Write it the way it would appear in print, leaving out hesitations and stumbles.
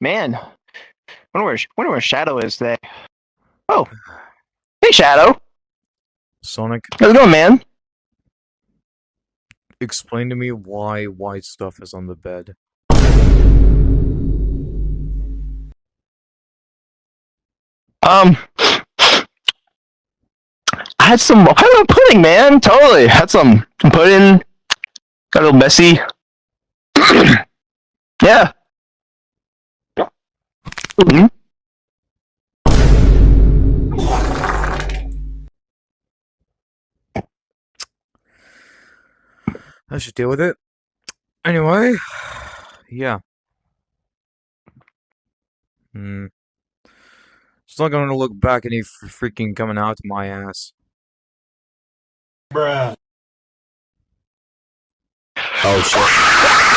Man, wonder where Shadow is today. Oh, hey Shadow, Sonic, how's it going, man? explain to me why white stuff is on the bed. Um, I had some pudding, man. Totally had some pudding. Got a little messy. Yeah. Mhm. I should deal with it. Anyway, yeah. It's not gonna look back any freaking coming out of my ass. Bruh. Oh shit.